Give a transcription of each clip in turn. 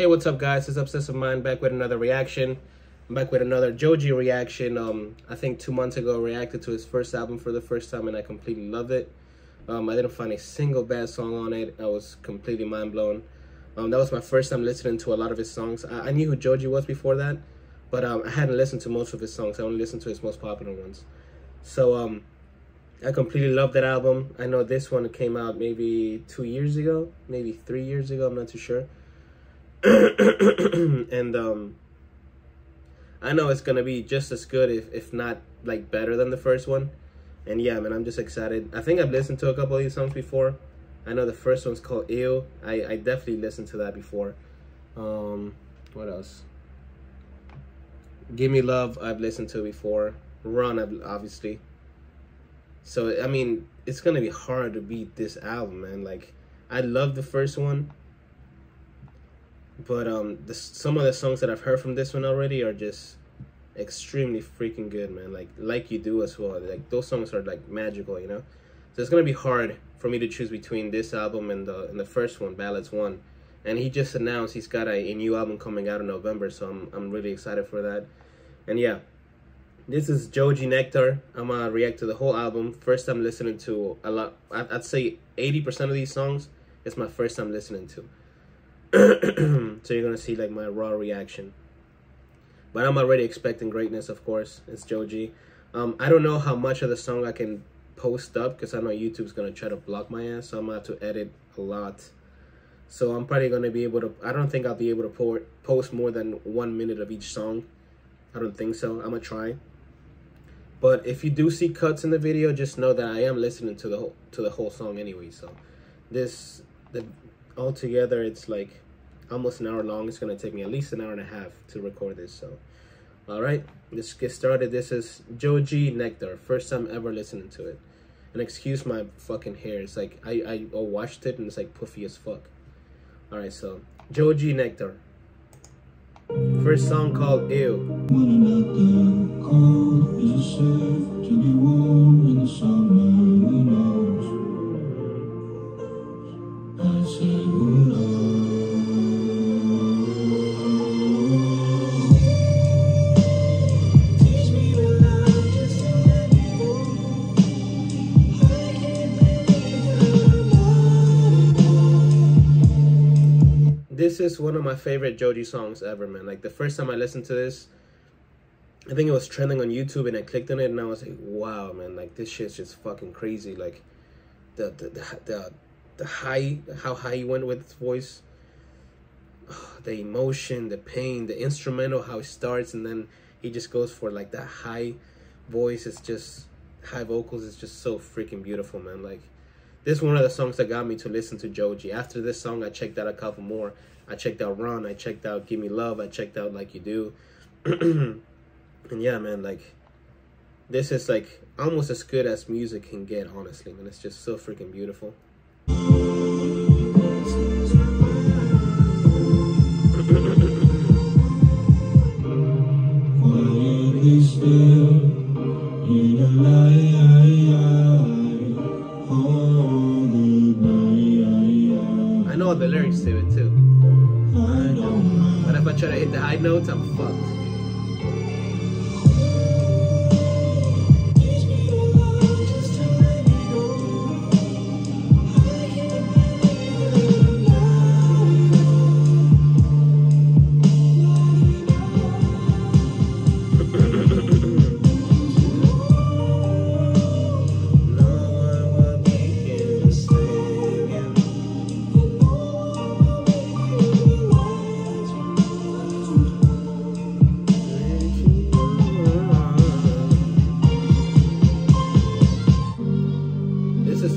Hey, what's up, guys? It's Obsessive Mind back with another reaction. I'm back with another Joji reaction. I think 2 months ago, I reacted to his first album for the first time, and I completely loved it. I didn't find a single bad song on it. I was completely mind blown. That was my first time listening to a lot of his songs. I knew who Joji was before that, but I hadn't listened to most of his songs. I only listened to his most popular ones. So I completely loved that album. I know this one came out maybe 2 years ago, maybe 3 years ago. I'm not too sure. And I know it's gonna be just as good, if not like better than the first one. And yeah, man, I'm just excited. I think I've listened to a couple of these songs before. I know the first one's called Ew. I definitely listened to that before. What else? Give Me Love, I've listened to before. Run, obviously. So I mean, it's gonna be hard to beat this album, man. Like, I love the first one, but some of the songs that I've heard from this one already are just extremely freaking good, man. Like You Do as well. Like, those songs are like magical, you know. So it's gonna be hard for me to choose between this album and the first one, Ballads 1. And he just announced he's got a new album coming out in November, so I'm really excited for that. And yeah, this is Joji Nectar. I'm gonna react to the whole album. First time listening to a lot. I'd say 80% of these songs is my first time listening to. So you're gonna see like my raw reaction. But I'm already expecting greatness, of course. It's Joji. I don't know how much of the song I can post up, because I know YouTube's gonna try to block my ass, so I'm gonna have to edit a lot. So I'm probably gonna be able to, I don't think I'll be able to post more than 1 minute of each song. I don't think so. I'm gonna try. But if you do see cuts in the video, just know that I am listening to the whole song anyway. So altogether, it's like almost an hour long. It's gonna take me at least an hour and a half to record this. So all right, let's get started. This is Joji Nectar. First time ever listening to it. And excuse my fucking hair. It's like I washed it and it's like puffy as fuck. All right, so Joji Nectar. First song called Ew. This is one of my favorite Joji songs ever, man. Like, the first time I listened to this, I think it was trending on YouTube, and I clicked on it, and I was like, wow, man, like, this shit's just fucking crazy. Like, the high, how high he went with his voice, the emotion, the pain, the instrumental, how it starts, and then he just goes for like that high voice. It's just high vocals. It's just so freaking beautiful, man. Like, this is one of the songs that got me to listen to Joji. After this song, I checked out a couple more. I checked out Run. I checked out Give Me Love. I checked out Like You Do. And yeah, man, like, this is like almost as good as music can get, honestly, man. It's just so freaking beautiful. I know the lyrics to it too, but if I try to hit the high notes, I'm fucked.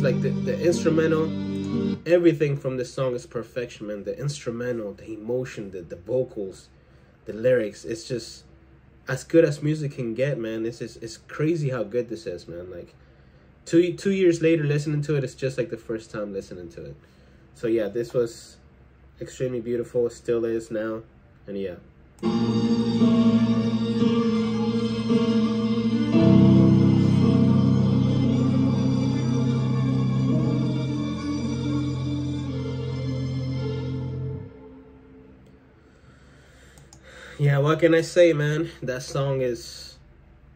Like the instrumental, everything from this song is perfection, man. The instrumental, the emotion, the vocals, the lyrics, it's just as good as music can get, man. It's crazy how good this is, man. Like, two years later listening to it, it's just like the first time listening to it. So yeah, this was extremely beautiful. It still is now. And yeah. Yeah, what can I say, man? That song is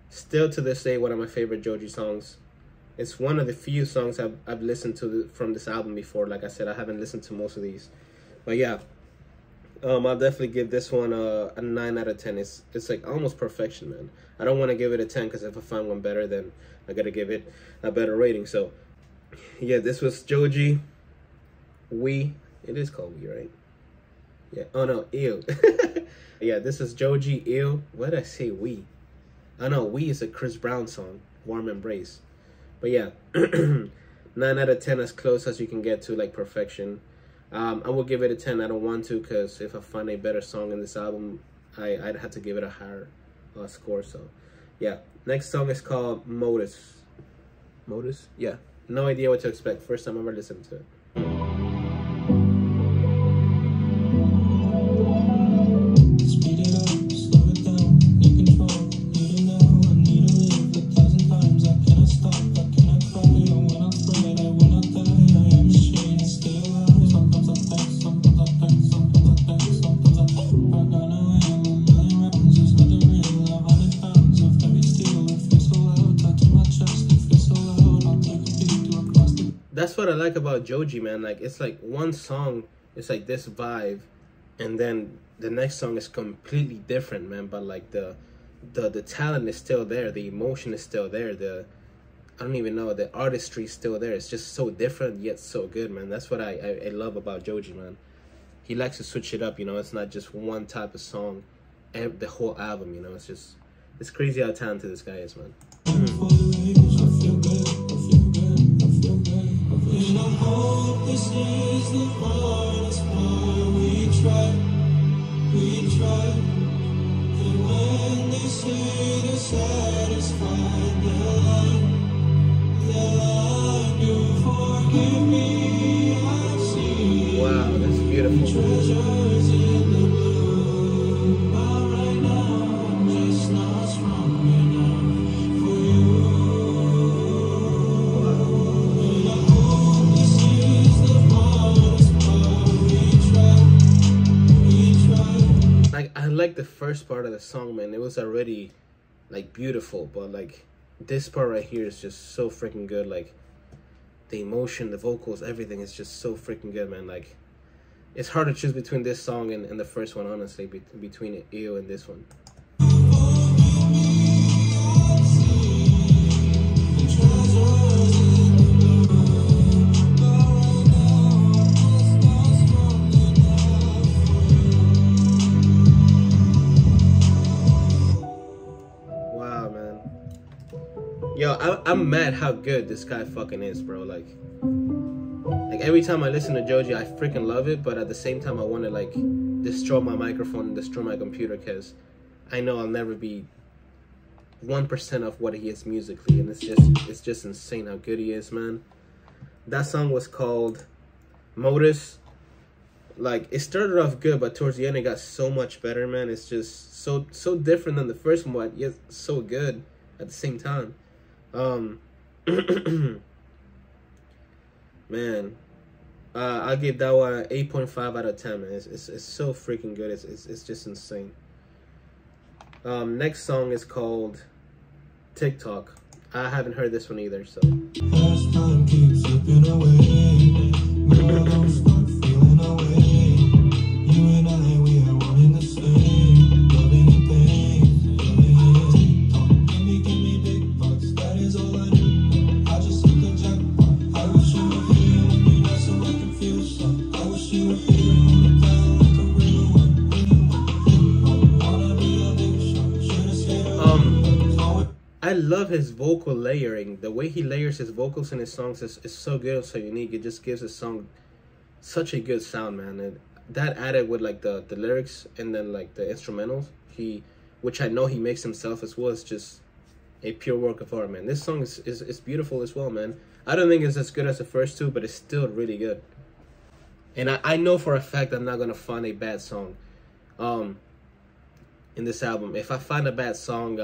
still to this day one of my favorite Joji songs. It's one of the few songs I've listened to from this album before. Like I said, I haven't listened to most of these, but yeah, I'll definitely give this one a 9 out of 10. It's like almost perfection, man. I don't want to give it a 10 because if I find one better, then I gotta give it a better rating. So yeah, this was Joji. We, it is called We, right? Yeah. Oh no, Ew. Yeah, this is Joji, Ew. What did I say? We. Oh no, We is a Chris Brown song, Warm Embrace. But yeah, 9 out of 10, as close as you can get to like perfection. I will give it a 10. I don't want to, because if I find a better song in this album, I'd have to give it a higher score. So yeah, next song is called Modus. Modus? Yeah, no idea what to expect. First time I ever listened to it. That's what I like about Joji, man. Like, it's like one song, it's like this vibe, and then the next song is completely different, man. But like the talent is still there, the emotion is still there, I don't even know, the artistry is still there. It's just so different yet so good, man. That's what I love about Joji, man. He likes to switch it up, you know. It's not just one type of song, the whole album, you know. It's crazy how talented this guy is, man. And I hope this is the hardest part. We try. And when they say they're satisfied, they'll lie. You forgive me, I've seen. Wow, that's beautiful. Treasures in the blue. But right now, I'm just not strong enough for you. I like the first part of the song, man. It was already like beautiful, but like this part right here is just so freaking good. Like the emotion, the vocals, everything is just so freaking good, man. Like it's hard to choose between this song and the first one, honestly, between Ew and this one. Yo, I'm mad how good this guy fucking is, bro. Like every time I listen to Joji, I freaking love it, but at the same time, I want to like destroy my microphone and destroy my computer, because I know I'll never be 1% of what he is musically, and it's just insane how good he is, man. That song was called Modus. Like, it started off good, but towards the end, it got so much better, man. It's just so different than the first one, but yet so good at the same time. Man, I'll give that one 8.5 out of 10, man. It's so freaking good. It's just insane. Next song is called TikTok. I haven't heard this one either, so. Last time keeps slipping away. Girl, don't stop feeling away. You and I, we are one in the same. Loving and pain, loving and TikTok. Give me big bucks, that is all I do. I just hit the jackpot. I wish you were here with me, not so I can feel some. I wish you were here, hold it down like a real one. Wanna be a big shot, should've said I love his vocal layering. The way he layers his vocals in his songs is so good, so unique. It just gives a song such a good sound, man. And that added with like the lyrics and then like the instrumentals, which I know he makes himself as well, is just a pure work of art, man. This song is beautiful as well, man. I don't think it's as good as the first two, but it's still really good. And I know for a fact I'm not gonna find a bad song in this album. If I find a bad song,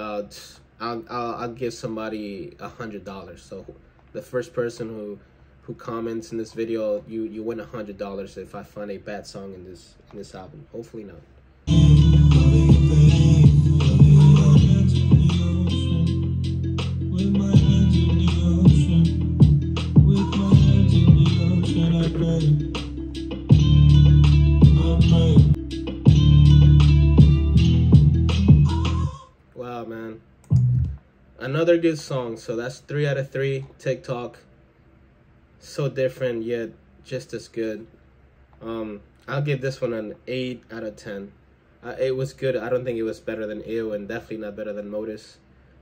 I'll give somebody $100. So the first person who comments in this video, you win $100 if I find a bad song in this album. Hopefully not. another good song. So that's 3 out of 3. TikTok, so different yet just as good. I'll give this one an 8 out of 10. It was good. I don't think it was better than Ew, and definitely not better than Modus.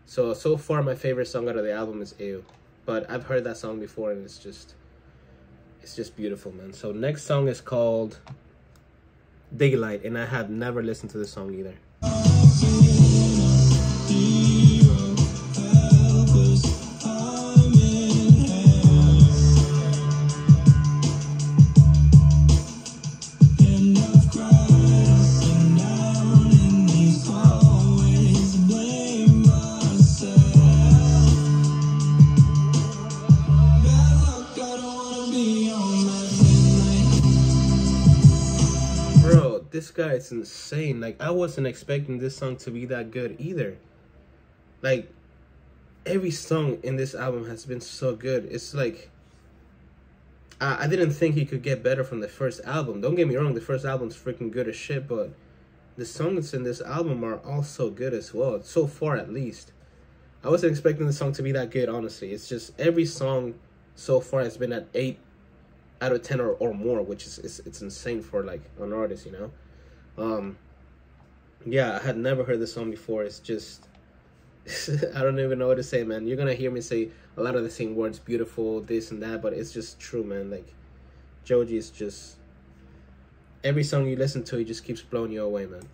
So far my favorite song out of the album is Ew, but I've heard that song before and it's just beautiful, man. So next song is called Daylight, and I have never listened to this song either. This guy is insane. Like, I wasn't expecting this song to be that good either. Like, every song in this album has been so good. It's like, I didn't think he could get better from the first album. Don't get me wrong, the first album's freaking good as shit, but the songs in this album are also good as well, so far at least. I wasn't expecting the song to be that good, honestly. It's just every song so far has been at 8 out of 10 or more, which is it's insane for like an artist, you know. Yeah, I had never heard this song before. It's just I don't even know what to say, man. You're gonna hear me say a lot of the same words, beautiful, this and that, but it's just true, man. Like, Joji is just, every song you listen to, he just keeps blowing you away, man.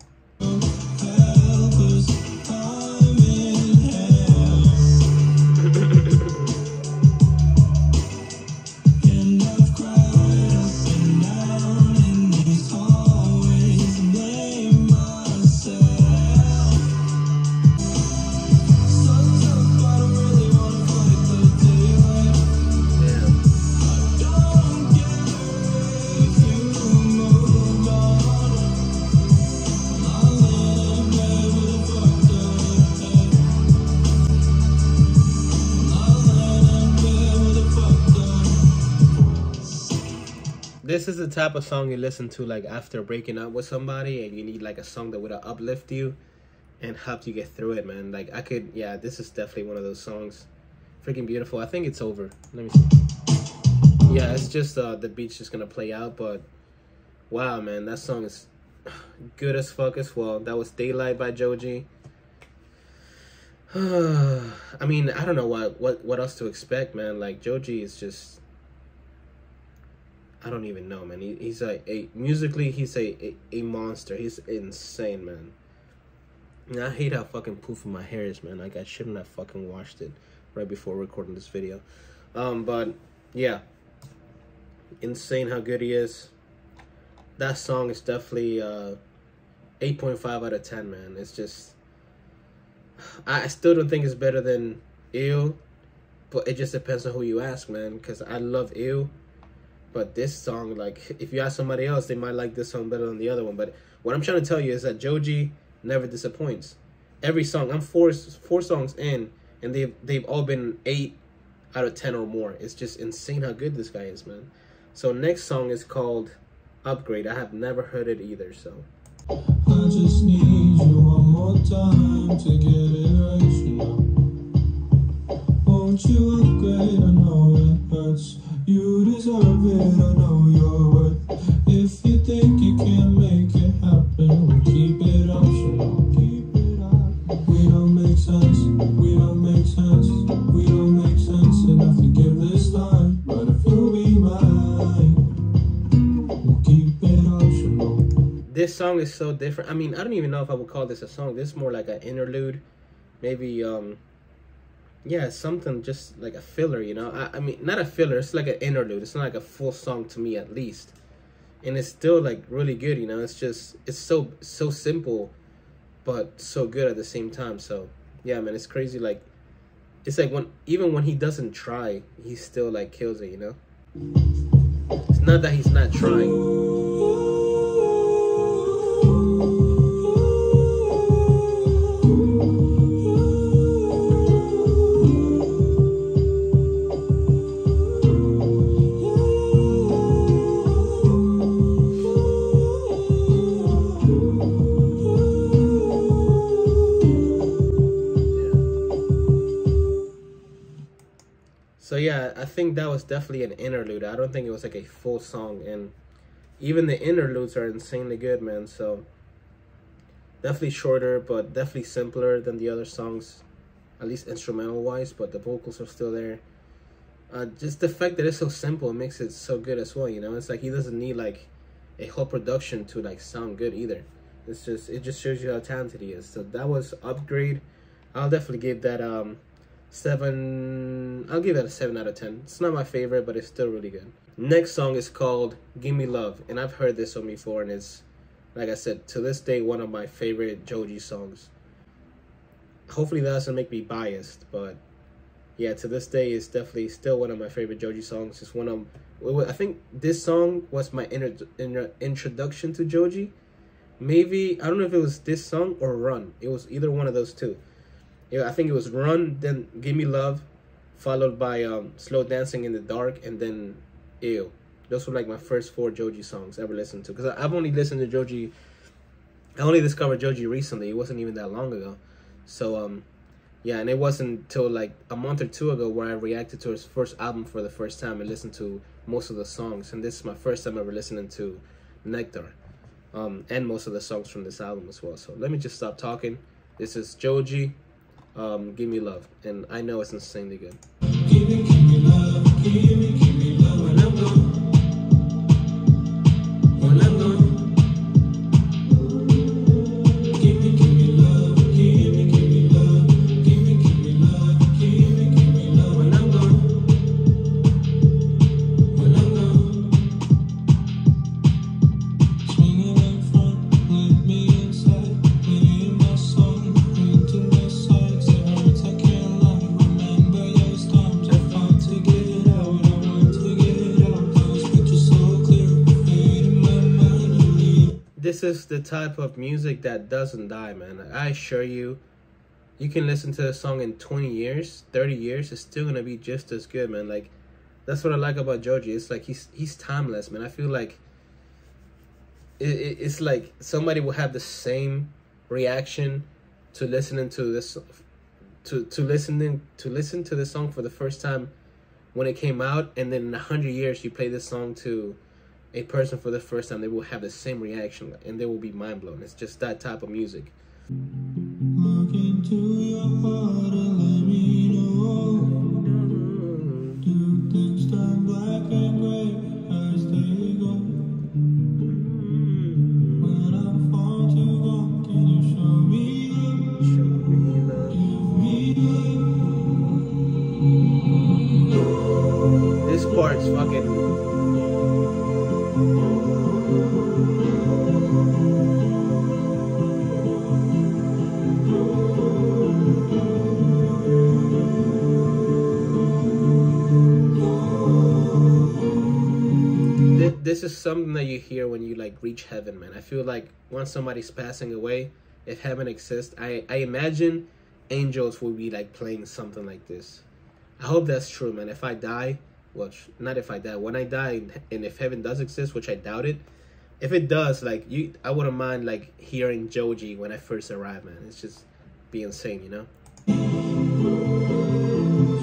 This is the type of song you listen to like after breaking up with somebody and you need like a song that would uplift you and help you get through it, man. Like, yeah, this is definitely one of those songs. Freaking beautiful. I think it's over. Let me see. Yeah, it's just the beat's just gonna play out, but wow, man, that song is good as fuck as well. That was Daylight by Joji. I mean, I don't know what else to expect, man. Like, Joji is just, I don't even know, man. He's musically, he's a monster. He's insane, man. And I hate how fucking poofy my hair is, man. Like, I shouldn't have fucking washed it right before recording this video. But yeah, insane how good he is. That song is definitely 8.5 out of 10, man. It's just, I still don't think it's better than Ew, but it just depends on who you ask, man. Because I love Ew. But this song, like, if you ask somebody else, they might like this song better than the other one. But what I'm trying to tell you is that Joji never disappoints. Every song, I'm four songs in, and they've all been 8 out of 10 or more. It's just insane how good this guy is, man. So next song is called Upgrade. I have never heard it either, so. I just need you one more time to get it right, you know. Won't you upgrade? I know it hurts. You deserve it, I know your worth. If you think you can't make it happen, we'll keep it optional. Keep it up. We don't make sense, we don't make sense, we don't make sense enough to give this time. But if you'll be mine, we'll keep it optional. This song is so different. I mean, I don't even know if I would call this a song. This is more like an interlude. Maybe, yeah, something just like a filler, you know. I mean, not a filler. It's like an interlude. It's not like a full song to me, at least. And it's still like really good, you know. It's just, it's so simple, but so good at the same time. So yeah, man, it's crazy. Like, it's like even when he doesn't try, he still like kills it, you know. It's not that he's not trying. I think that was definitely an interlude. I don't think it was like a full song, and even the interludes are insanely good, man. So definitely shorter, but definitely simpler than the other songs, at least instrumental wise. But the vocals are still there. Just the fact that it's so simple makes it so good as well. You know, it's like he doesn't need like a whole production to like sound good either. It just shows you how talented he is. So that was Upgrade. I'll definitely give that 7. I'll give that a 7 out of 10. It's not my favorite, but it's still really good. Next song is called Give Me Love, and I've heard this one before, and it's, like I said, to this day one of my favorite Joji songs. Hopefully that doesn't make me biased, but yeah, to this day it's definitely still one of my favorite Joji songs. It's one of, I think this song was my introduction to Joji. Maybe, I don't know if it was this song or Run. It was either one of those two. Yeah, I think it was Run, then Give Me Love, followed by Slow Dancing in the Dark, and then Ew. Those were like my first 4 Joji songs I ever listened to. Because I've only listened to Joji, I only discovered Joji recently. It wasn't even that long ago. So, yeah, and it wasn't until like a month or 2 ago where I reacted to his first album for the first time and listened to most of the songs. And this is my first time ever listening to Nectar. And most of the songs from this album as well. So let me just stop talking. This is Joji, Give Me Love, and I know it's insanely good. Give me love, give me love when I'm gone. When I'm gone. Give me love, give me love, give me love, give me love when I'm gone. When I'm gone. Swinging in front, let me inside, playing my song, painting the sides, it hurts, I can't lie. Remember those times I fought to get out, I want to get out. Those pictures so clear, fade in my mind, you leave. This is the type of music that doesn't die, man. I assure you, you can listen to a song in 20 years, 30 years, it's still gonna be just as good, man. Like, that's what I like about Joji. It's like he's timeless, man. I feel like it's like somebody will have the same reaction to listening to this, to listen to this song for the first time when it came out, and then in 100 years you play this song to a person for the first time, they will have the same reaction and they will be mind blown. It's just that type of music. Look into your heart and let me know. Do things turn black and gray as they go? When I'm far too gone, can you show me love? Give me love. This part's fucking... This is something that you hear when you like reach heaven, man. I feel like once somebody's passing away, if heaven exists, I imagine angels will be like playing something like this. I hope that's true, man. If I die, well, not if I die, when I die, and if heaven does exist, which I doubt it, if it does, like, I wouldn't mind like hearing Joji when I first arrive, man. It's just be insane, you know.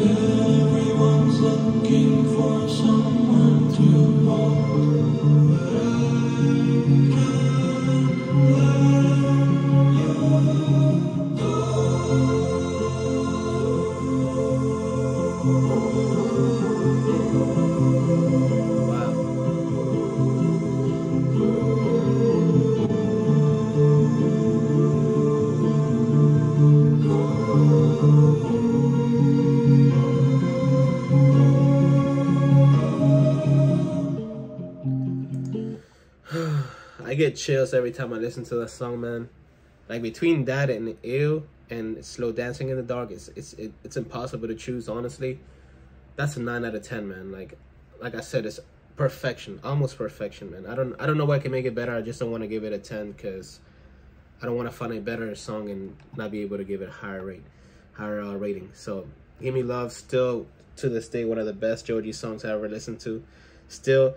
Everyone's looking for someone to hold. I get chills every time I listen to that song, man. Like, between that and Ew and Slow Dancing in the Dark, it's impossible to choose, honestly. That's a 9 out of 10, man. Like I said, it's perfection, almost perfection, man. I don't know why I can make it better. I just don't want to give it a 10 because I don't want to find a better song and not be able to give it a higher rating. So Give Me Love, still to this day one of the best Joji songs I ever listened to. Still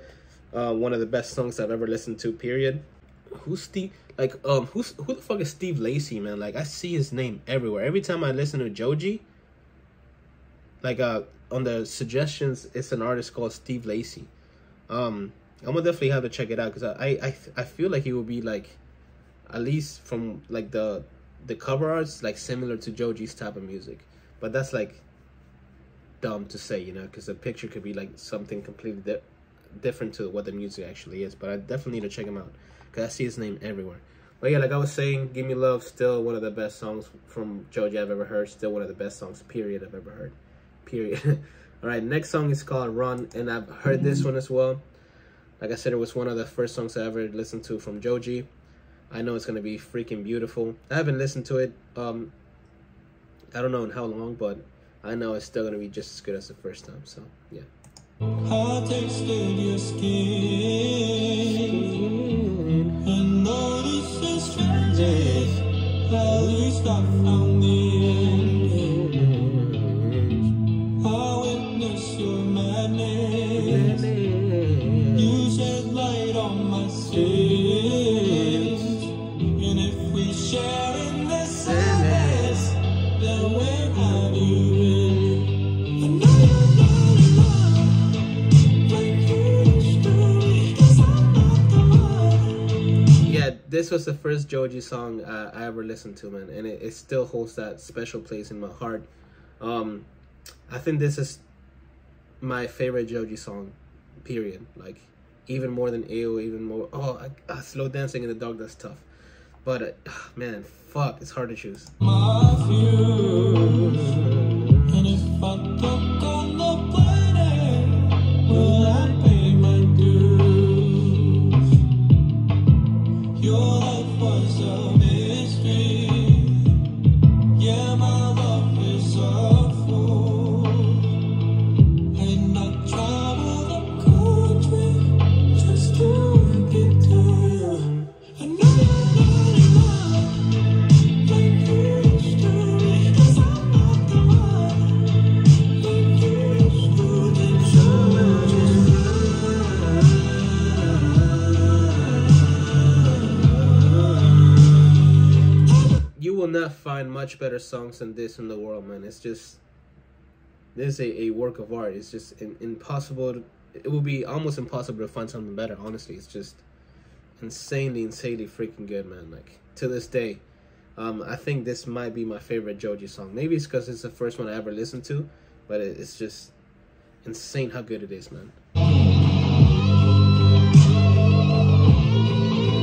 one of the best songs I've ever listened to, period. Who's Steve? Like, who the fuck is Steve Lacy, man? Like, I see his name everywhere. Every time I listen to Joji, like, on the suggestions, it's an artist called Steve Lacy. I'm gonna definitely have to check it out because I feel like he will be like, at least from like the cover arts, like similar to Joji's type of music. But that's like dumb to say, you know, because the picture could be like something completely different to what the music actually is. But I definitely need to check him out because I see his name everywhere. But yeah, like I was saying, Give Me Love, still one of the best songs from Joji I've ever heard. Still one of the best songs, period, I've ever heard. Period. Alright, next song is called Run, and I've heard this one as well. Like I said, it was one of the first songs I ever listened to from Joji. I know it's going to be freaking beautiful. I haven't listened to it, I don't know in how long, but I know it's still going to be just as good as the first time, so yeah. I tasted your skin and noticed the strangest. At least I found the end. I witnessed your madness. You shed light on my sins. And if we share in this sadness, then where have you been? I know you're not alone. Yeah, this was the first Joji song I ever listened to, man, and it still holds that special place in my heart. I think this is my favorite Joji song, period. Like, even more than AO, even more. Oh, Slow Dancing in the Dark, that's tough. But man, fuck, it's hard to choose. My views, and if I took on the planet, will I pay my dues? Your life was a mystery. Yeah, my love is a fool. And I travel the country just to get to you. I know you're not alone like you used to be, 'cause I'm not the one like you used to be. So You will not find much better songs than this in the world, man. It's just, this is a work of art. It's just impossible. It will be almost impossible to find something better, honestly. It's just insanely freaking good, man. Like, to this day, I think this might be my favorite Joji song. Maybe it's because it's the first one I ever listened to, but it's just insane how good it is, man.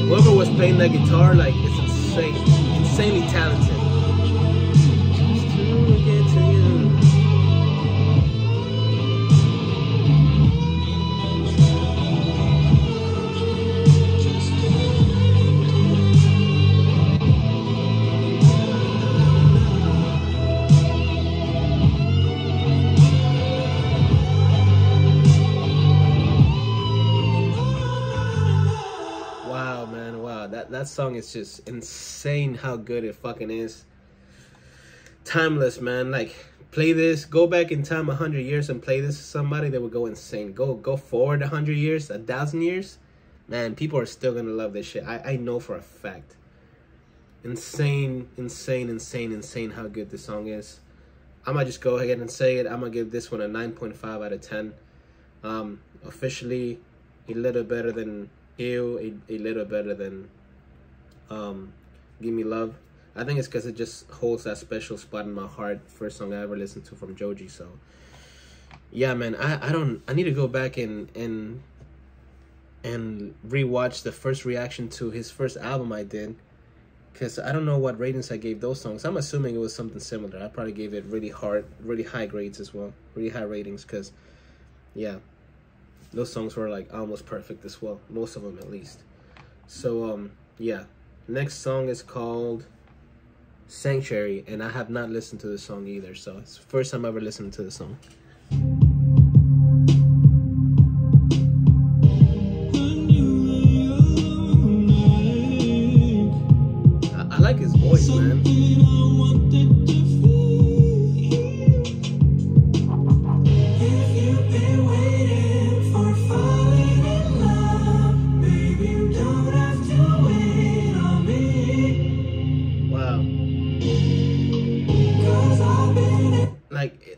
Whoever was playing that guitar, like, it's insane. Insanely talented. Just to get to you. Wow, man, wow. That song is just insane how good it fucking is. Timeless, man. Like, play this, go back in time 100 years and play this to somebody, they would go insane. Go forward 100 years, 1,000 years, man, people are still gonna love this shit. I know for a fact. Insane how good this song is. I might just go ahead and say it. I'm gonna give this one a 9.5 out of 10. Officially a little better than Ew, a little better than Give Me Love. I think it's because it just holds that special spot in my heart. First song I ever listened to from Joji. So yeah, man, I need to go back and rewatch the first reaction to his first album I did, because I don't know what ratings I gave those songs. I'm assuming it was something similar. I probably gave it really high grades as well, really high ratings, because yeah, those songs were like almost perfect as well, most of them at least. So yeah, next song is called Sanctuary, and I have not listened to this song either, so it's the first time I ever listened to this song. I like his voice, man.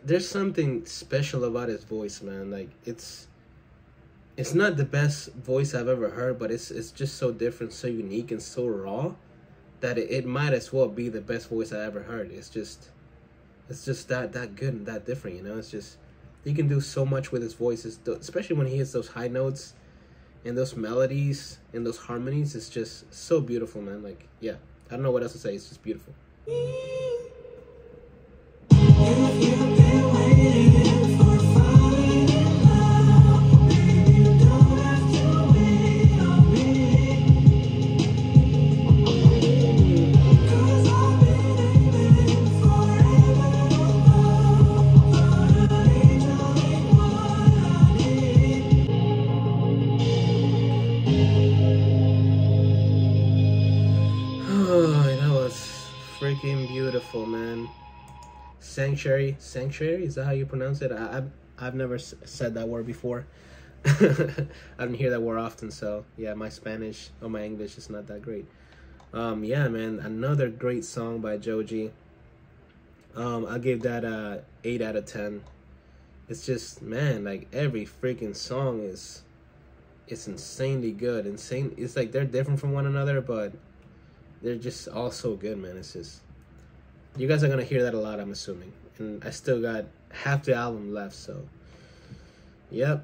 there's something special about his voice, man. Like it's not the best voice I've ever heard, but it's just so different, so unique, and so raw that it might as well be the best voice I ever heard. It's just that good and that different, you know. It's just he can do so much with his voice, especially when he hits those high notes and those melodies and those harmonies. It's just so beautiful, man. Like, yeah, I don't know what else to say. It's just beautiful. Freaking beautiful, man. Sanctuary is that how you pronounce it? I've never said that word before. I don't hear that word often, so yeah, my Spanish or my English is not that great. Yeah, man, another great song by Joji. I gave that a 8 out of 10. It's just, man, like every freaking song it's insanely good. It's like they're different from one another, but they're just all so good, man. It's just, you guys are gonna hear that a lot, I'm assuming. And I still got half the album left, so yep.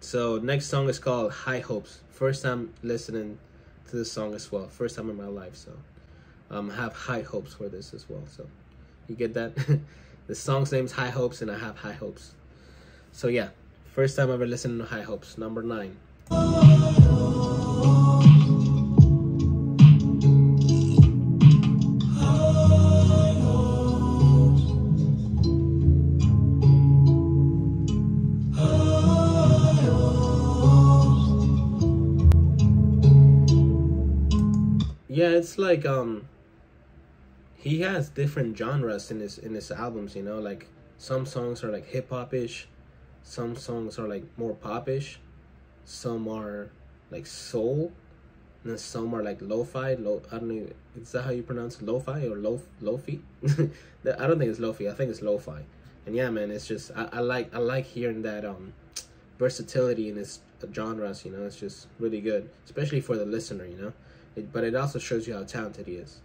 So next song is called High Hopes. First time listening to this song as well. First time in my life, so have high hopes for this as well. So you get that? The song's name's High Hopes, and I have high hopes. So yeah, first time ever listening to High Hopes, number 9. Yeah, it's like he has different genres in his albums, you know. Like some songs are like hip hop ish, some songs are like more pop ish, some are like soul, and then some are like lo-fi. I don't know, is that how you pronounce it? Lo-fi or lo-fi? I don't think it's lo-fi. I think it's lo-fi. And yeah, man, it's just I like hearing that versatility in his genres. You know, it's just really good, especially for the listener. You know. But it also shows you how talented he is.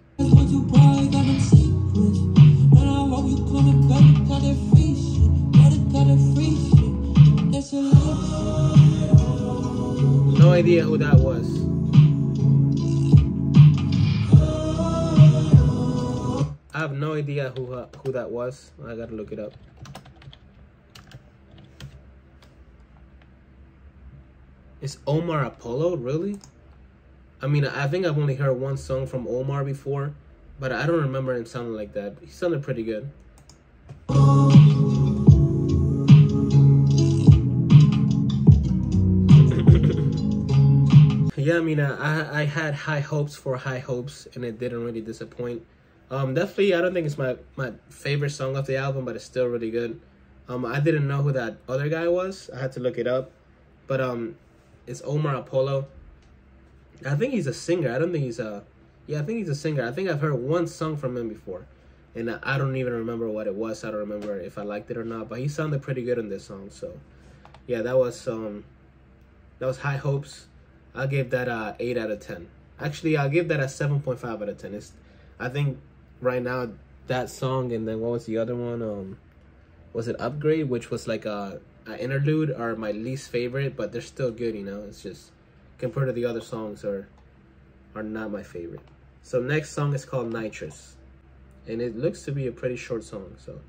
No idea who that was. I have no idea who that was. I gotta look it up. Is Omar Apollo, really? I mean, I think I've only heard one song from Omar before, but I don't remember him sounding like that. He sounded pretty good. Yeah, I mean, I had high hopes for High Hopes, and it didn't really disappoint. Definitely, I don't think it's my favorite song of the album, but it's still really good. I didn't know who that other guy was. I had to look it up. But it's Omar Apollo. I think he's a singer. I don't think he's a... Yeah, I think he's a singer. I think I've heard one song from him before. And I don't even remember what it was. I don't remember if I liked it or not. But he sounded pretty good in this song. So, yeah, that was High Hopes. I'll give that a 8 out of 10. Actually, I'll give that a 7.5 out of 10. I think right now, that song and then what was the other one? Was it Upgrade? Which was like a interlude, are my least favorite. But they're still good, you know. It's just... compared to the other songs are not my favorite. So next song is called Nitrous, and it looks to be a pretty short song. So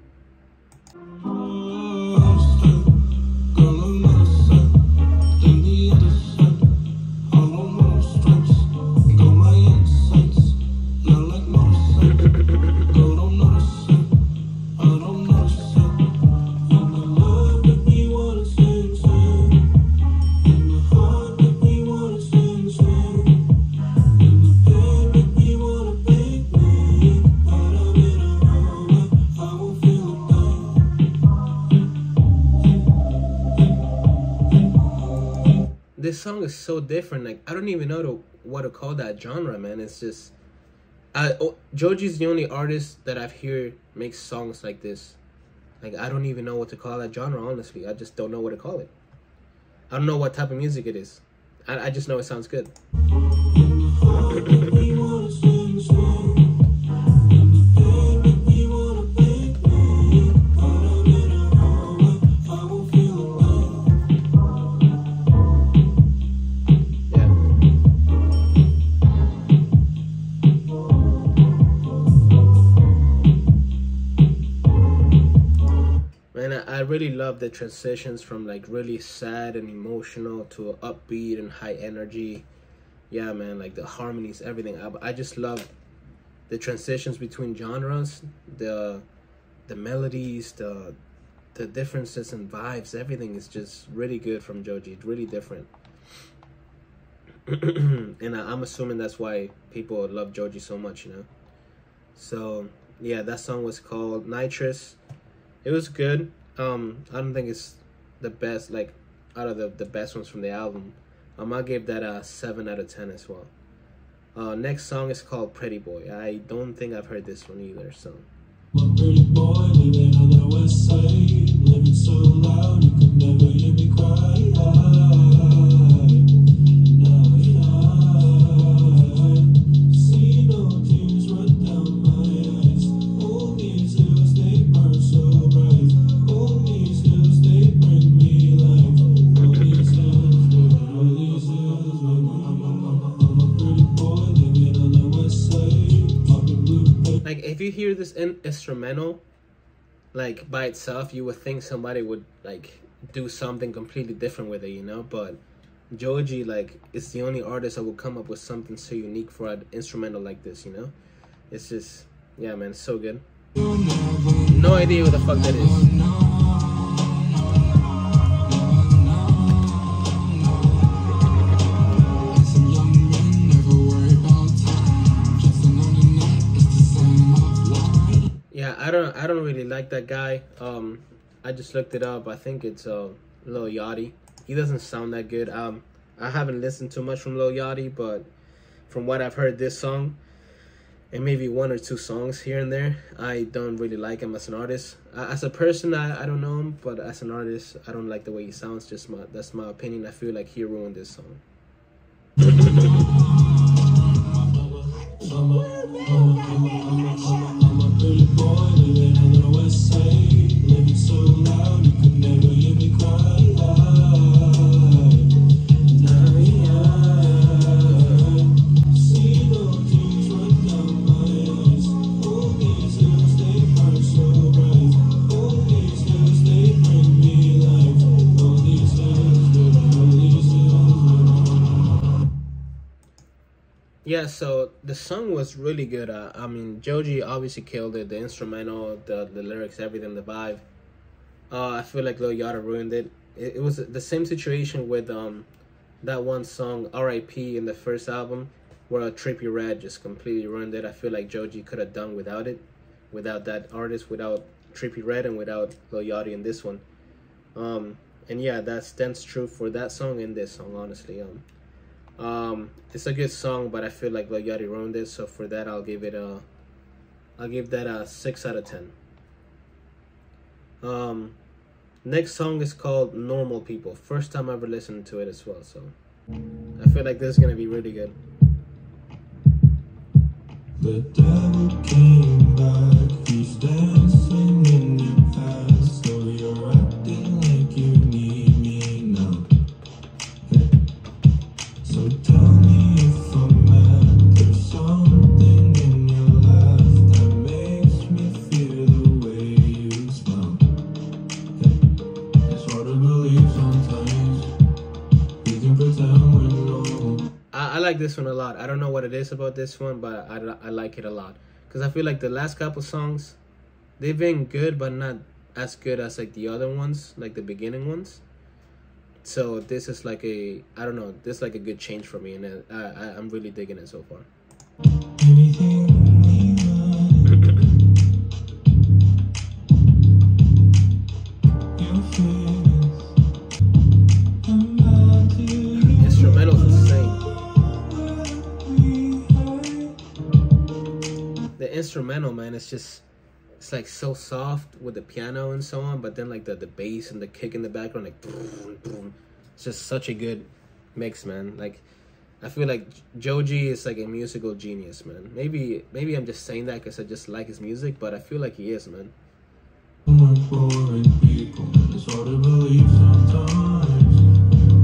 this song is so different. Like, I don't even know what to call that genre, man. It's just, Joji's the only artist that I've heard make songs like this. Like, I don't even know what to call that genre, honestly. I just don't know what to call it. I don't know what type of music it is. I just know it sounds good. I really love the transitions from like really sad and emotional to upbeat and high energy. Yeah, man, like the harmonies, everything. I just love the transitions between genres, the melodies, the differences and vibes. Everything is just really good from Joji. It's really different. And I'm assuming that's why people love Joji so much, you know. So yeah, that song was called Nitrous. It was good. I don't think it's the best, like out of the best ones from the album. I'll give that a 7 out of 10 as well. Next song is called Pretty Boy. I don't think I've heard this one either. So. My pretty boy living on the west side, living so loud you could never hear me cry. See no tears run down my eyes. All these hills they burn so bright. All these hills they bring me life. All these hills, all these hills. I'm a pretty boy living on the west side, popping blue. Like, if you hear this instrumental, like, by itself, you would think somebody would, like, do something completely different with it, you know? But Joji, like, is the only artist that will come up with something so unique for an instrumental like this, you know? It's just, yeah, man, it's so good. No idea what the fuck that is. I don't really like that guy. I just looked it up. I think it's Lil Yachty. He doesn't sound that good. I haven't listened too much from Lil Yachty, but from what I've heard this song and maybe 1 or 2 songs here and there, I don't really like him as an artist. As a person, I don't know him, but as an artist, I don't like the way he sounds. That's my opinion. I feel like he ruined this song. Yeah, so the song was really good. I mean, Joji obviously killed it. The instrumental, the lyrics, everything, the vibe. I feel like Lil Yachty ruined it. It was the same situation with that one song, R.I.P. in the first album, where Trippie Redd just completely ruined it. I feel like Joji could have done without it, without that artist, without Trippie Redd, and without Lil Yachty in this one. And yeah, that stands true for that song and this song, honestly. It's a good song, but I feel like Lil Yachty ruined it, so for that I'll give that a 6 out of 10. Next song is called Normal People. First time I ever listened to it as well, so I feel like this is gonna be really good. The devil came back, he's dancing in your past, so you're acting like you need me now. So tell me if I'm mad, there's something in your laugh that makes me feel the way you smell. It's hard to believe sometimes, you can pretend we're normal. I like this one a lot. I don't know what it is about this one, but I like it a lot. Because I feel like the last couple songs, they've been good, but not as good as like the other ones, like the beginning ones. So this is like I don't know, this is like a good change for me, and I'm really digging it so far. Instrumental's insane. instrumental, man, it's like so soft with the piano and so on, but then like the bass and the kick in the background, like boom, boom. It's just such a good mix, man. Like I feel like Joji is like a musical genius, man. Maybe I'm just saying that because I just like his music, but I feel like he is, man. People, it's hard to believe sometimes.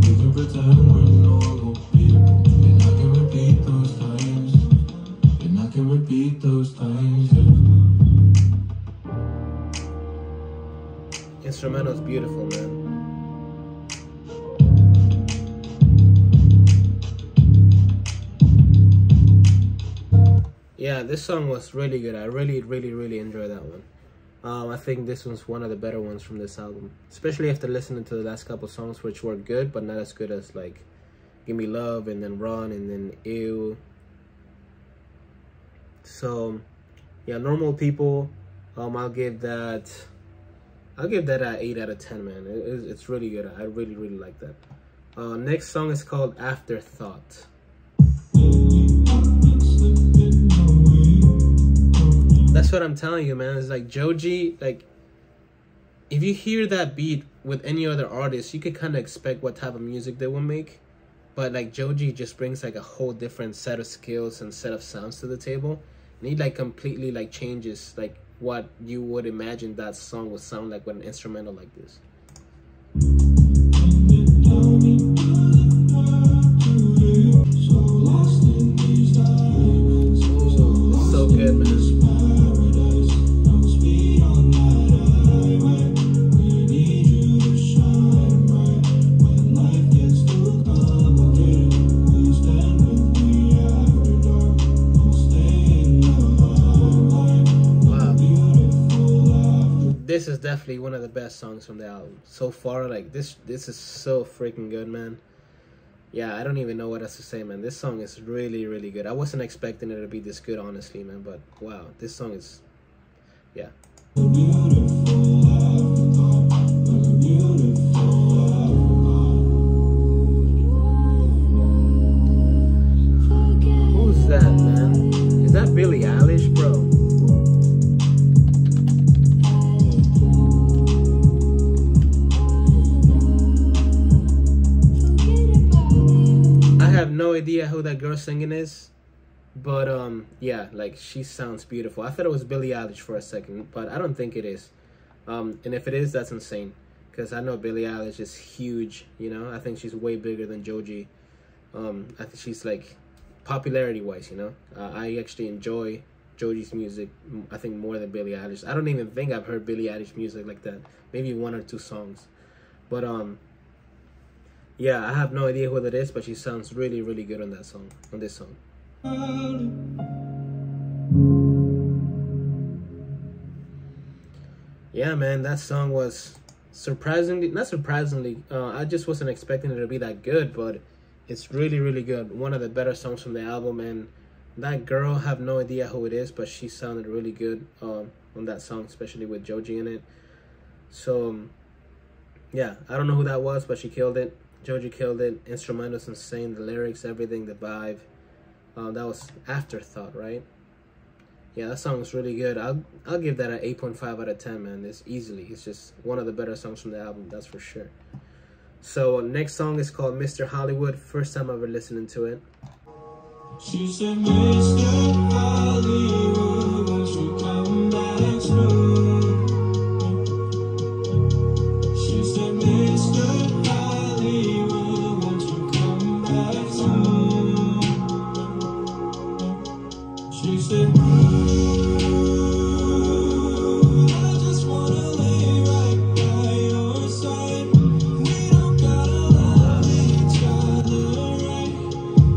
We can pretend we're normal people, and I can repeat those times, and I can repeat those times. Instrumental is beautiful, man. Yeah, this song was really good. I really enjoyed that one. I think this one's one of the better ones from this album, especially after listening to the last couple songs, which were good, but not as good as like Give Me Love and then Run and then Ew. So yeah, Normal People, I'll give that an 8 out of 10, man. It's really good. I really like that. Next song is called Afterthought. That's what I'm telling you, man. It's like Joji, like if you hear that beat with any other artist, you could kind of expect what type of music they will make. But like Joji just brings like a whole different set of skills and set of sounds to the table. And he like completely like changes like what you would imagine that song would sound like with an instrumental like this. So good, man. This is definitely one of the best songs from the album so far. Like this is so freaking good, man. Yeah, I don't even know what else to say, man. This song is really good. I wasn't expecting it to be this good, honestly, man, but wow, this song is, yeah. Who's that, man? Is that Billie Eilish, bro? I have no idea who that girl singing is, but yeah, like she sounds beautiful. I thought it was Billie Eilish for a second, but I don't think it is. And if it is, that's insane, because I know Billie Eilish is huge, you know. I think she's way bigger than Joji. I think she's like popularity wise, you know. I actually enjoy Joji's music, I think, more than Billie Eilish. I don't even think I've heard Billie Eilish music like that. Maybe 1 or 2 songs, but yeah, I have no idea who that is, but she sounds really good on that song, on this song. Yeah, man, that song was not surprisingly, I just wasn't expecting it to be that good, but it's really good. One of the better songs from the album, and that girl, I have no idea who it is, but she sounded really good on that song, especially with Joji in it. So, yeah, I don't know who that was, but she killed it. Joji killed it. Instrumental's insane. The lyrics, everything, the vibe. That was Afterthought, right? Yeah, that song was really good. I'll give that an 8.5 out of 10, man. It's just one of the better songs from the album, that's for sure. So next song is called Mr. Hollywood. First time ever listening to it. She said, Mr. Hollywood, won't you come back soon? She said, Mr. Hollywood, won't you come back soon? She said, I just wanna lay right by your side. We don't gotta love each other right.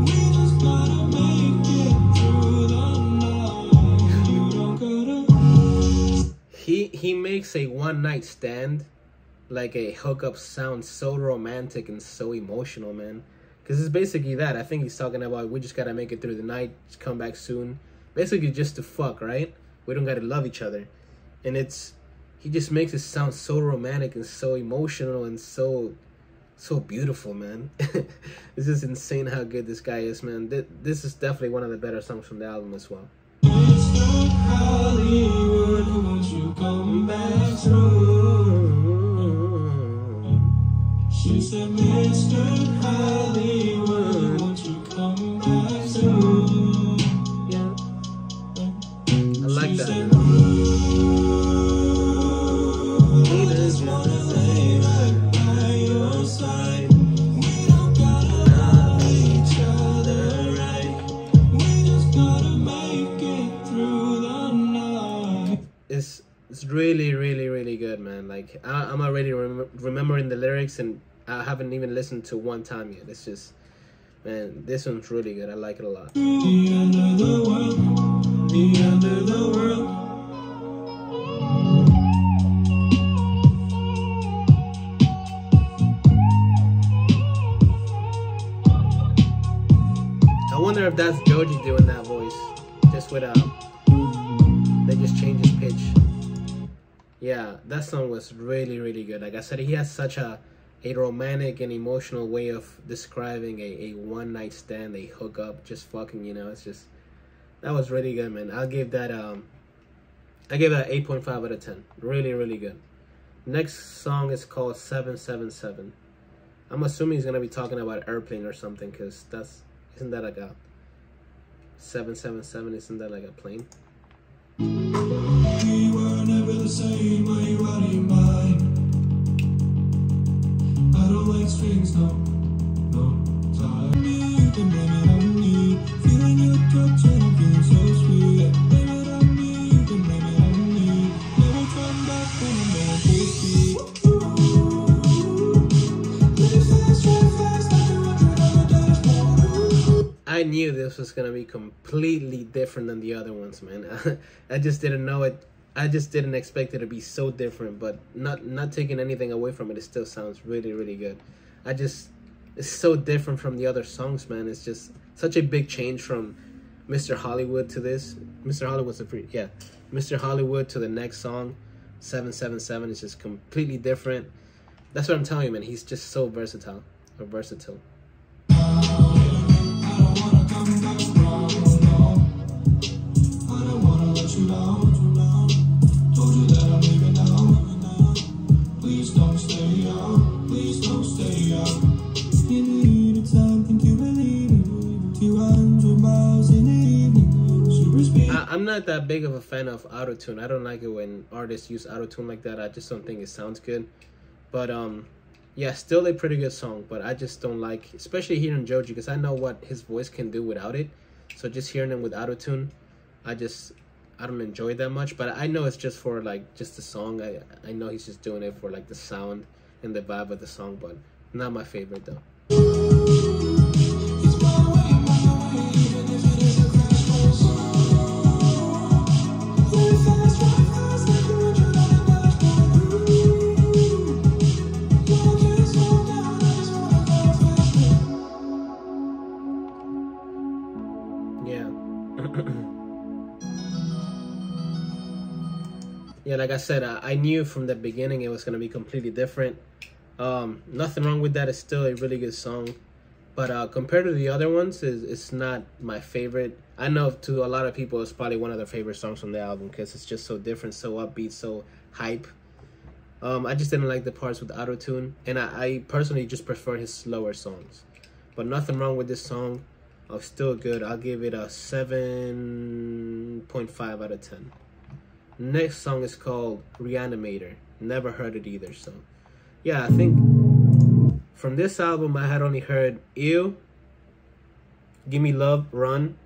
We just gotta make it through the night. You don't gotta. He makes a one-night stand like a hookup sound so romantic and so emotional, man. Because it's basically that. I think he's talking about we just gotta make it through the night, just come back soon. Basically just to fuck, right? We don't gotta love each other. And he just makes it sound so romantic and so emotional and so beautiful, man. It's just insane how good this guy is, man. This is definitely one of the better songs from the album as well. Mr. Hollywood, won't you come back soon? She said, Mr. Hollywood, won't you come back soon? Yeah. I like She that. said, I just wanna lay right by your side. We don't gotta love each other right. We just gotta make it through the night. It's really, really, really good, man. Like I'm already remembering the lyrics, and I haven't even listened to one time yet. It's just, man, this one's really good. I like it a lot. The end of the world, the end of the world. I wonder if that's Joji doing that voice, just with they just changed his pitch. Yeah, that song was really, really good. Like I said, he has such a romantic and emotional way of describing a one night stand, a hookup, just fucking, you know. It's just, that was really good, man. I gave that 8.5 out of 10. Really, really good. Next song is called 777. I'm assuming he's gonna be talking about Airplane or something, because isn't that like a 777? Isn't that like a plane? We were never the same, are you out of your mind? I don't like strings, no, no time. You can blame it on me, feeling your touch and I'm feeling so sweet. Blame it on me, you can blame it on me. Never come back when I'm at full speed. Live fast, drive fast, like 200 on the dashboard. I knew this was gonna be completely different than the other ones, man. I just didn't know it. I just didn't expect it to be so different, but not taking anything away from it. It still sounds really, really good. It's so different from the other songs, man. It's just such a big change from Mr. Hollywood to this. Mr. Hollywood to the next song, 777, is just completely different. That's what I'm telling you, man. He's just so versatile. I'm not that big of a fan of autotune. I don't like it when artists use autotune like that. I just don't think it sounds good. But yeah, still a pretty good song. But I just don't like, especially hearing Joji, because I know what his voice can do without it. So just hearing him with autotune, I don't enjoy it that much. But I know it's just for like just the song. I know he's just doing it for like the sound and the vibe of the song, but not my favorite though. Yeah, like I said, I knew from the beginning it was going to be completely different. Nothing wrong with that. It's still a really good song. But compared to the other ones, it's not my favorite. I know to a lot of people, it's probably one of their favorite songs from the album because it's just so different, so upbeat, so hype. I just didn't like the parts with auto-tune. And I personally just prefer his slower songs. But nothing wrong with this song. Still good. I'll give it a 7.5 out of 10. Next song is called Reanimator. Never heard it either. So yeah, I think from this album I had only heard Ew, Gimme Love, Run,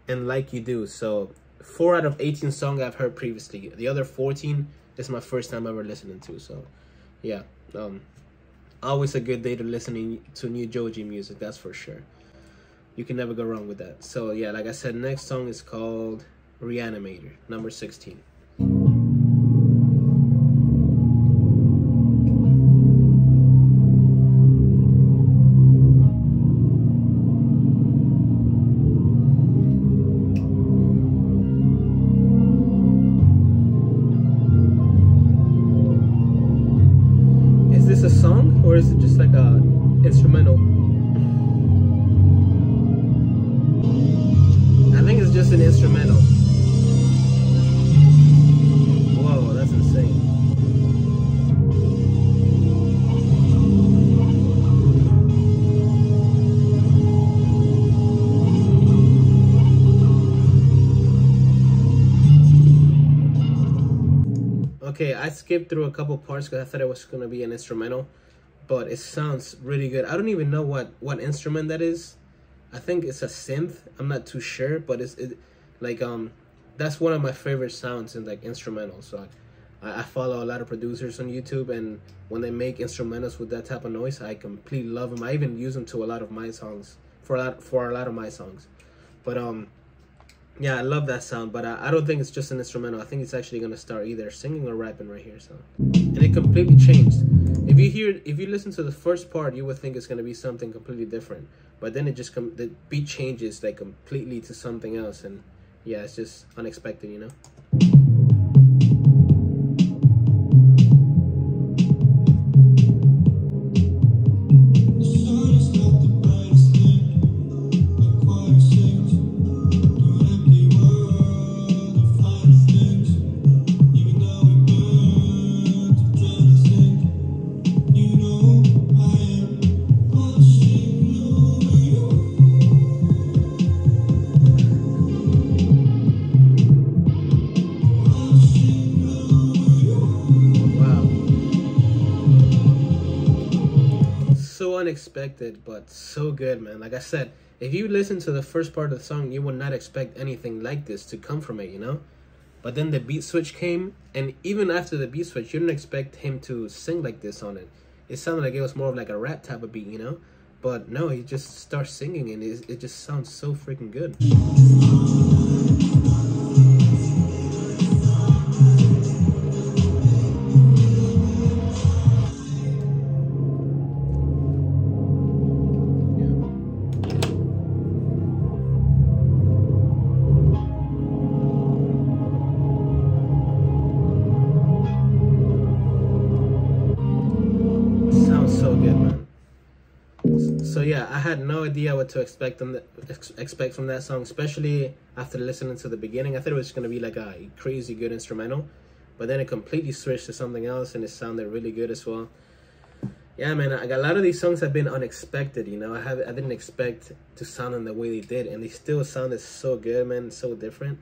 and Like You Do. So 4 out of 18 songs I've heard previously. The other 14 is my first time ever listening to. So yeah, always a good day to listening to new Joji music, that's for sure. You can never go wrong with that. So yeah, like I said, next song is called Reanimator, number 16. Is this a song or is it just like a instrumental? I think it's just just an instrumental. Whoa, that's insane. Okay, I skipped through a couple parts because I thought it was going to be an instrumental, but it sounds really good. I don't even know what instrument that is. I think it's a synth. I'm not too sure, but that's one of my favorite sounds in like instrumentals. So I follow a lot of producers on YouTube, and when they make instrumentals with that type of noise, I completely love them. I even use them to a lot of my songs, for a lot of my songs. But yeah, I love that sound, but I don't think it's just an instrumental. I think it's actually gonna start either singing or rapping right here. So, and it completely changed. If you listen to the first part, you would think it's gonna be something completely different, but then the beat changes like completely to something else, and yeah, it's just unexpected, you know. Unexpected, but so good, man. Like I said, if you listen to the first part of the song, you would not expect anything like this to come from it, you know. But then the beat switch came, and even after the beat switch, you didn't expect him to sing like this on it. It sounded like it was more of like a rap type of beat, you know. But no, he just starts singing, and it just sounds so freaking good. So yeah, I had no idea what to expect from that song, especially after listening to the beginning. I thought it was gonna be like a crazy good instrumental, but then it completely switched to something else, and it sounded really good as well. Yeah, man, a lot of these songs have been unexpected. You know, I didn't expect to sound in the way they did, and they still sounded so good, man, so different.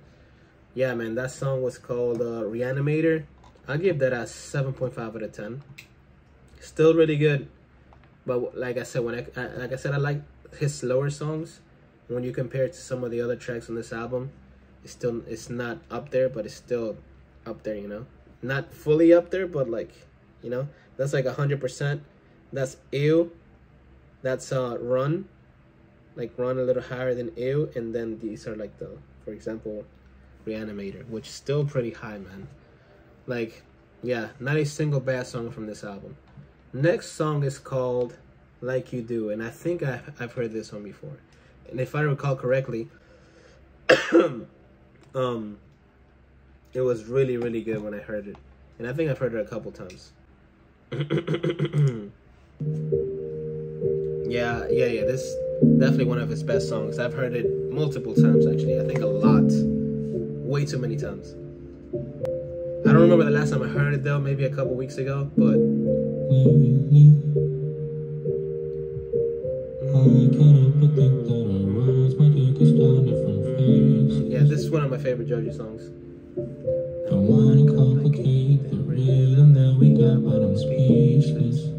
Yeah, man, that song was called Reanimator. I'll give that a 7.5 out of 10. Still really good. But like I said, I like his slower songs. When you compare it to some of the other tracks on this album, it's not up there, but it's still up there, you know. Not fully up there, but like, you know, that's like 100%. That's Ew. That's Run. Like Run a little higher than Ew, and then these are like for example, Reanimator, which is still pretty high, man. Like, yeah, not a single bad song from this album. Next song is called Like You Do, and I think I've heard this one before. And if I recall correctly, it was really, really good when I heard it. And I think I've heard it a couple times. Yeah, this is definitely one of his best songs. I've heard it multiple times, actually. I think a lot. Way too many times. I don't remember the last time I heard it, though. Maybe a couple weeks ago, but... yeah, this is one of my favorite Joji songs. I wanna complicate the rhythm that we got, but I'm speechless.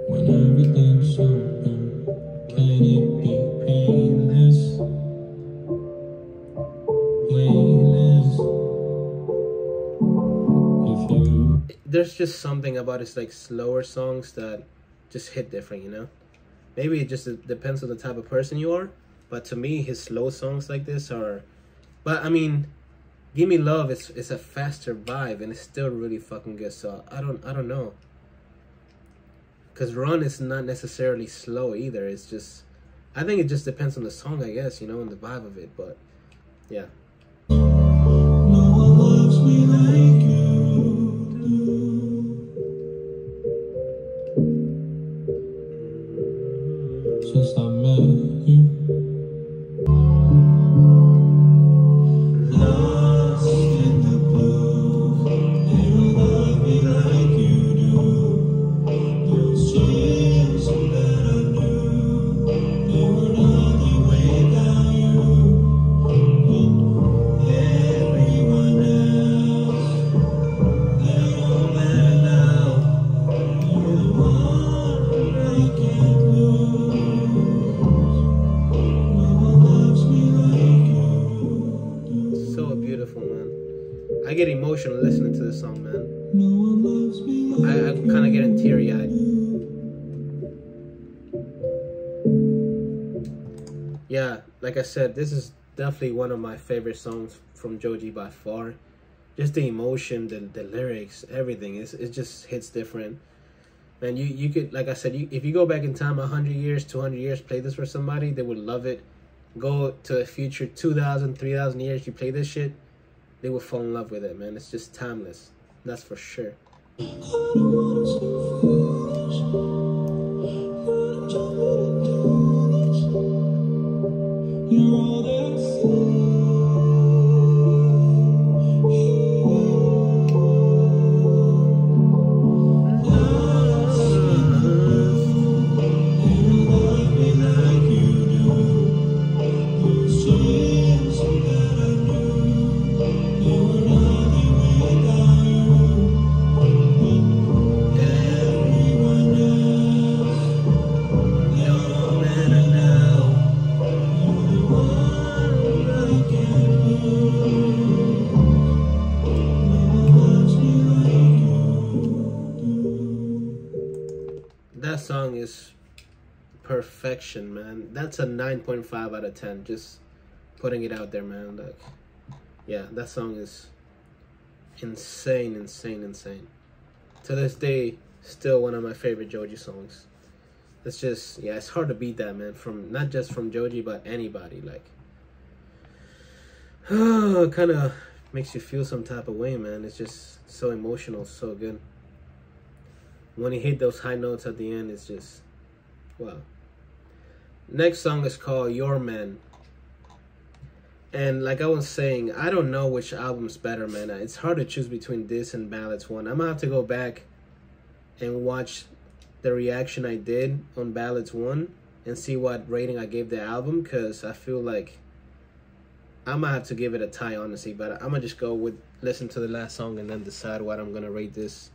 When everything's open, can it be painless? There's just something about his like slower songs that just hit different, you know. Maybe it just depends on the type of person you are, but to me, his slow songs like this are. But I mean, Give Me Love is a faster vibe, and it's still really fucking good. So I don't know. Cause Run is not necessarily slow either. It's just, I think it just depends on the song, I guess, you know, and the vibe of it. But yeah. No one loves me like you do. Since I met you. I get emotional listening to this song, man. No one loves me like I'm kind of getting teary-eyed. Yeah, like I said, this is definitely one of my favorite songs from Joji by far. Just the emotion, the lyrics, everything. It just hits different. And you could, like I said, if you go back in time 100 years, 200 years, play this for somebody, they would love it. Go to the future 2,000, 3,000 years, you play this shit, they will fall in love with it, man. It's just timeless. That's for sure. I don't wanna seem foolish, but I'm trying to do this. You're all that That song is perfection, man. That's a 9.5 out of 10. Just putting it out there, man. Like, yeah, that song is insane, insane, insane. To this day, still one of my favorite Joji songs. It's just, yeah, it's hard to beat that, man. From not just from Joji, but anybody. Like, kind of makes you feel some type of way, man. It's just so emotional, so good. When he hit those high notes at the end, it's just, wow. Next song is called Your Man. And like I was saying, I don't know which album's better, man. It's hard to choose between this and Ballads 1. I'm going to have to go back and watch the reaction I did on Ballads 1 and see what rating I gave the album, because I feel like I'm going to have to give it a tie, honestly. But I'm going to just go with, listen to the last song and then decide what I'm going to rate this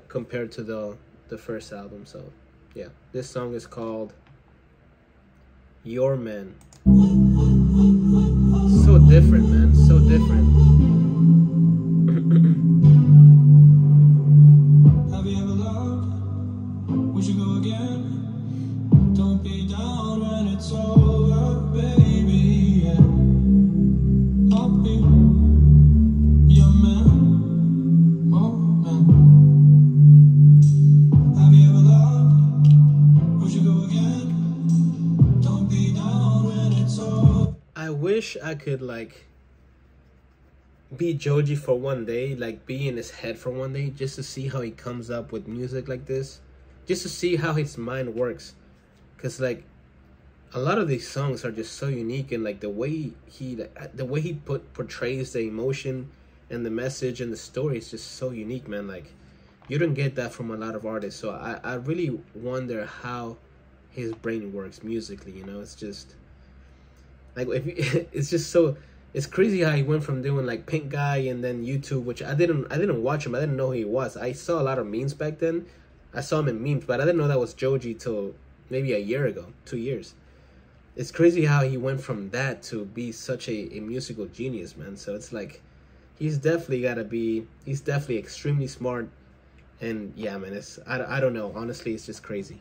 compared to the first album. So yeah, this song is called Your Man. So different, man, so different. Have you ever loved? Would you go again? Don't be down when it's over, baby. Yeah. I'll be your man. Oh man. Have you ever loved? Would you go again? Don't be down when it's over. I wish I could like be Joji for one day, like be in his head for one day, just to see how he comes up with music like this, just to see how his mind works. Cause like a lot of these songs are just so unique, and like the way he portrays the emotion and the message and the story is just so unique, man. Like you don't get that from a lot of artists. So I really wonder how his brain works musically. You know, it's just like it's just so. It's crazy how he went from doing like Pink Guy and then YouTube, which I didn't watch him. I didn't know who he was. I saw a lot of memes back then. I saw him in memes, but I didn't know that was Joji till maybe a year ago, 2 years. It's crazy how he went from that to be such a musical genius, man. So it's like he's definitely extremely smart. And yeah, man, I don't know. Honestly, it's just crazy.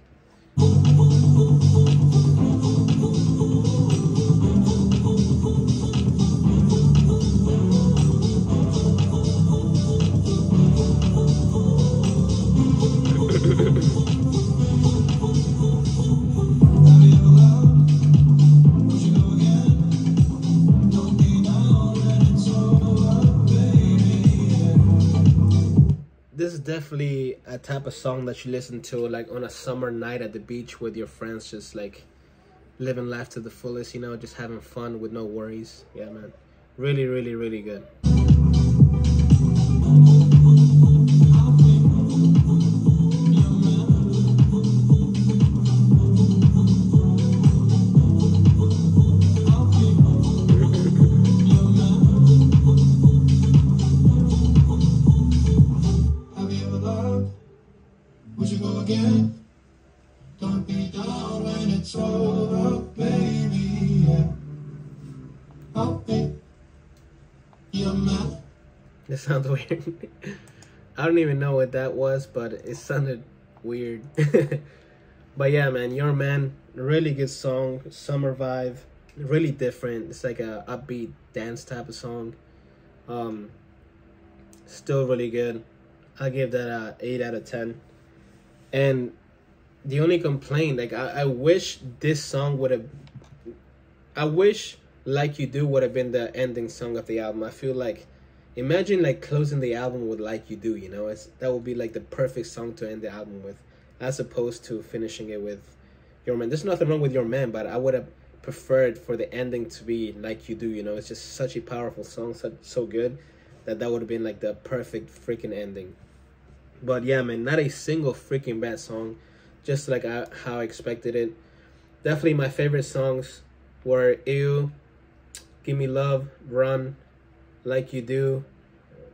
This is definitely a type of song that you listen to like on a summer night at the beach with your friends, just like living life to the fullest, you know, just having fun with no worries. Yeah, man. Really, really, really good. Would you go again? Don't be down when it's over, baby. Yeah. I'll be your man. It sounds weird. I don't even know what that was, but it sounded weird. But yeah, man, Your Man, really good song, summer vibe, really different. It's like a upbeat dance type of song. Still really good. I give that a 8 out of 10. And the only complaint, like I wish this song would have, I wish Like You Do would have been the ending song of the album. I feel like, imagine like closing the album with Like You Do, you know, that would be like the perfect song to end the album with, as opposed to finishing it with Your Man. There's nothing wrong with Your Man, but I would have preferred for the ending to be Like You Do, you know. It's just such a powerful song, so good, that would have been like the perfect freaking ending. But yeah, man, not a single freaking bad song, just like how I expected it. Definitely my favorite songs were Ew, Give Me Love, Run, Like You Do,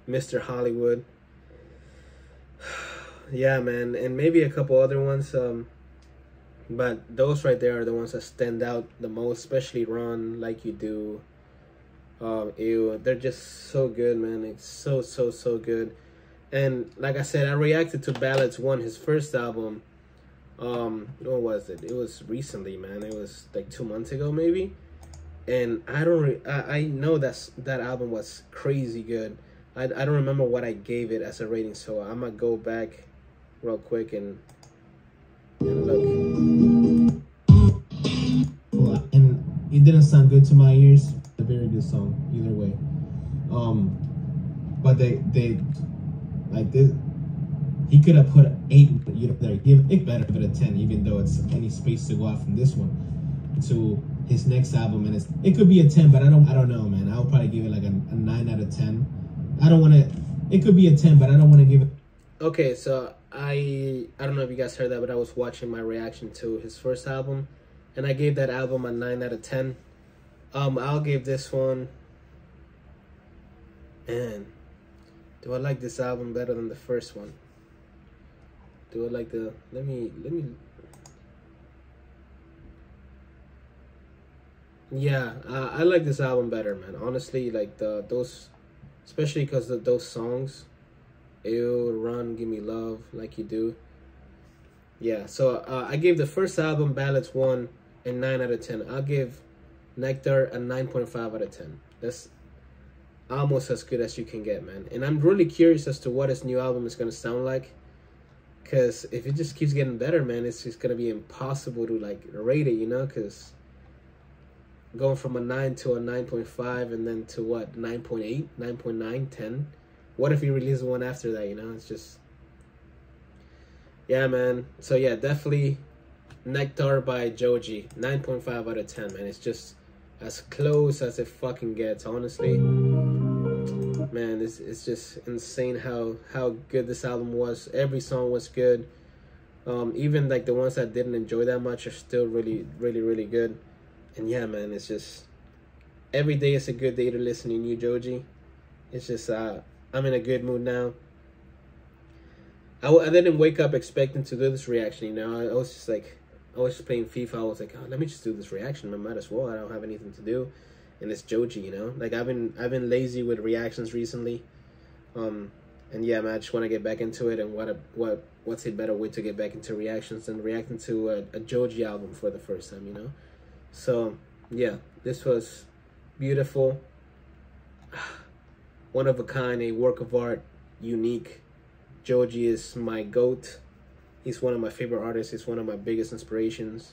Mr. Hollywood. Yeah, man, and maybe a couple other ones, but those right there are the ones that stand out the most, especially Run, Like You Do, Ew. They're just so good, man. It's so good. And like I said, I reacted to Ballads 1, his first album. What was it? It was recently, man. It was like 2 months ago, maybe. And I know that album was crazy good. I don't remember what I gave it as a rating, so I'm gonna go back real quick and look. Well, and it didn't sound good to my ears. A very good song, either way. But they like this. He could have put 8, you know, there. Give it better give it a 10, even though it's any space to go out from this one to his next album, and it could be a 10, but I don't know, man. I would probably give it like a 9 out of 10. I don't want to. It could be a 10, but I don't want to give it. Okay, so I don't know if you guys heard that, but I was watching my reaction to his first album, and I gave that album a 9 out of 10. I'll give this one. And do I like this album better than the first one? Do I like the? Let me. Yeah, I like this album better, man. Honestly, like those, especially because of those songs, Ew, Run, Give Me Love, Like You Do. Yeah, so I gave the first album, Ballads 1, a 9 out of 10. I'll give Nectar a 9.5 out of 10. That's almost as good as you can get, man. And I'm really curious as to what his new album is gonna sound like, because if it just keeps getting better, man, it's just gonna be impossible to like rate it, you know, because going from a 9 to a 9.5 and then to what, 9.8, 9.9, 10. What if he releases one after that, you know? It's just, yeah, man. So yeah, definitely Nectar by Joji, 9.5 out of 10, man. It's just as close as it fucking gets, honestly. Man, it's just insane how good this album was. Every song was good. Even like the ones I didn't enjoy that much are still really good. And yeah, man, it's just, every day is a good day to listen to new Joji. It's just, I'm in a good mood now. I didn't wake up expecting to do this reaction, you know. I was just like, I was just playing FIFA. I was like, oh, let me just do this reaction. I might as well. I don't have anything to do. And it's Joji, you know. Like, I've been lazy with reactions recently. And yeah, man, I just want to get back into it. And what's a better way to get back into reactions than reacting to a Joji album for the first time, you know? So, yeah, this was beautiful. One of a kind, a work of art, unique. Joji is my GOAT. He's one of my favorite artists. He's one of my biggest inspirations.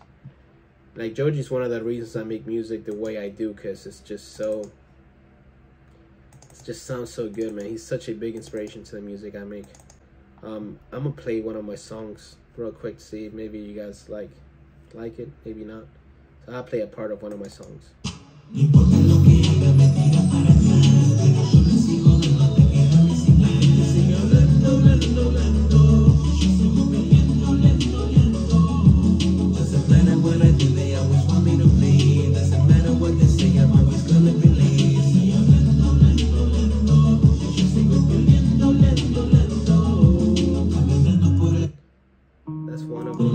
Like, Joji is one of the reasons I make music the way I do, because it just sounds so good, man. He's such a big inspiration to the music I make. I'm gonna play one of my songs real quick to see if maybe you guys like it, maybe not. So I'll play a part of one of my songs. That's one of them.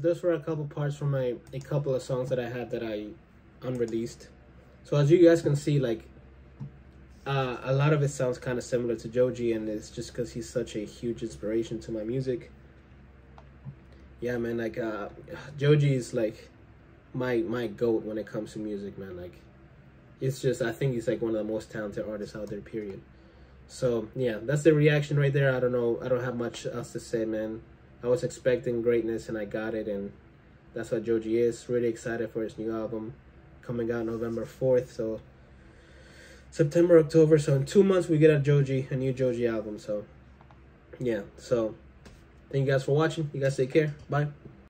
those were a couple parts from a couple of songs that I had that I unreleased. So as you guys can see, like a lot of it sounds kind of similar to Joji, and it's just because he's such a huge inspiration to my music. Yeah, man, like Joji is like my goat when it comes to music, man. Like it's just, I think he's like one of the most talented artists out there, period. So yeah, that's the reaction right there. I don't know, I don't have much else to say, man. I was expecting greatness and I got it, and that's what Joji is. Really excited for his new album coming out November 4th. So September, October. So in 2 months we get a new Joji album. So yeah, so thank you guys for watching. You guys take care. Bye.